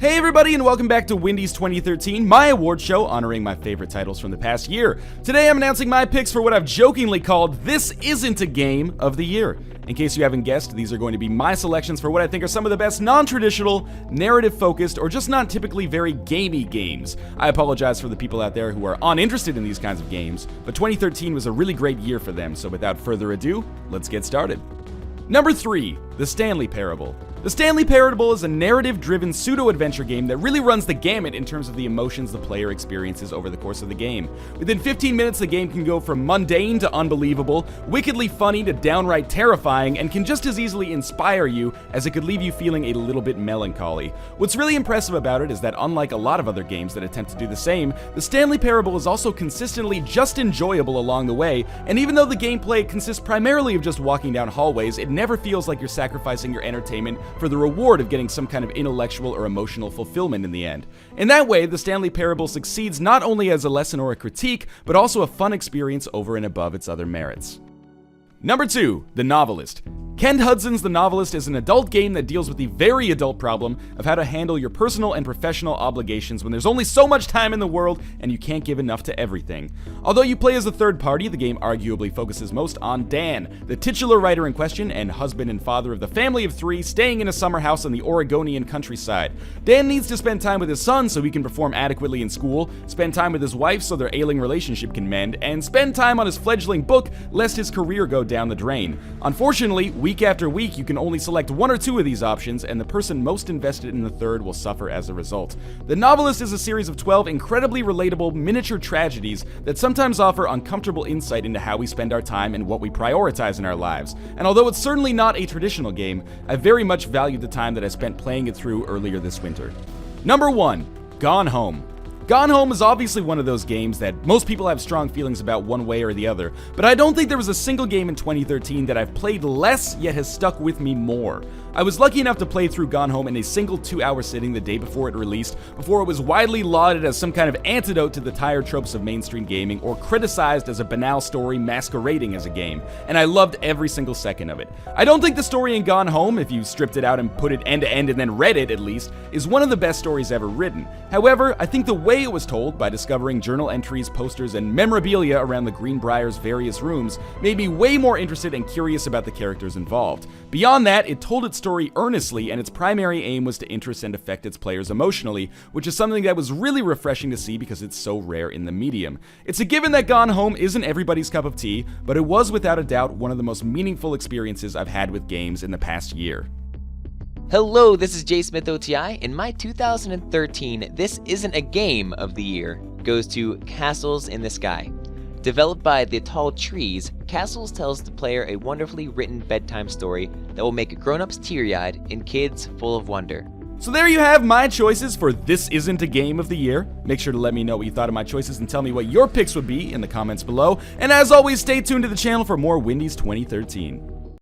Hey everybody, and welcome back to Windies 2013, my award show honoring my favorite titles from the past year. Today I'm announcing my picks for what I've jokingly called This Isn't a Game of the Year. In case you haven't guessed, these are going to be my selections for what I think are some of the best non-traditional, narrative-focused, or just not typically very gamey games. I apologize for the people out there who are uninterested in these kinds of games, but 2013 was a really great year for them, so without further ado, let's get started. Number 3, The Stanley Parable. The Stanley Parable is a narrative-driven pseudo-adventure game that really runs the gamut in terms of the emotions the player experiences over the course of the game. Within 15 minutes, the game can go from mundane to unbelievable, wickedly funny to downright terrifying, and can just as easily inspire you as it could leave you feeling a little bit melancholy. What's really impressive about it is that unlike a lot of other games that attempt to do the same, the Stanley Parable is also consistently just enjoyable along the way, and even though the gameplay consists primarily of just walking down hallways, it never feels like you're sacrificing your entertainment for the reward of getting some kind of intellectual or emotional fulfillment in the end. In that way, the Stanley Parable succeeds not only as a lesson or a critique, but also a fun experience over and above its other merits. Number 2, The Novelist. Ken Hudson's The Novelist is an adult game that deals with the very adult problem of how to handle your personal and professional obligations when there's only so much time in the world and you can't give enough to everything. Although you play as a third party, the game arguably focuses most on Dan, the titular writer in question and husband and father of the family of 3 staying in a summer house in the Oregonian countryside. Dan needs to spend time with his son so he can perform adequately in school, spend time with his wife so their ailing relationship can mend, and spend time on his fledgling book lest his career go down the drain. Unfortunately, week after week, you can only select 1 or 2 of these options, and the person most invested in the third will suffer as a result. The Novelist is a series of 12 incredibly relatable miniature tragedies that sometimes offer uncomfortable insight into how we spend our time and what we prioritize in our lives. And although it's certainly not a traditional game, I very much valued the time that I spent playing it through earlier this winter. Number 1, Gone Home. Gone Home is obviously one of those games that most people have strong feelings about one way or the other, but I don't think there was a single game in 2013 that I've played less yet has stuck with me more. I was lucky enough to play through Gone Home in a single 2-hour sitting the day before it released, before it was widely lauded as some kind of antidote to the tired tropes of mainstream gaming or criticized as a banal story masquerading as a game, and I loved every single second of it. I don't think the story in Gone Home, if you stripped it out and put it end to end and then read it at least, is one of the best stories ever written. However, I think the way it was told, by discovering journal entries, posters, and memorabilia around the Greenbrier's various rooms, made me way more interested and curious about the characters involved. Beyond that, it told its story earnestly, and its primary aim was to interest and affect its players emotionally, which is something that was really refreshing to see because it's so rare in the medium. It's a given that Gone Home isn't everybody's cup of tea, but it was without a doubt one of the most meaningful experiences I've had with games in the past year. Hello, this is J Smith OTI, and my 2013 This Isn't a Game of the Year goes to Castles in the Sky. Developed by The Tall Trees, Castles tells the player a wonderfully written bedtime story that will make grown-ups teary-eyed and kids full of wonder. So there you have my choices for This Isn't a Game of the Year. Make sure to let me know what you thought of my choices and tell me what your picks would be in the comments below. And as always, stay tuned to the channel for more Windies 2013.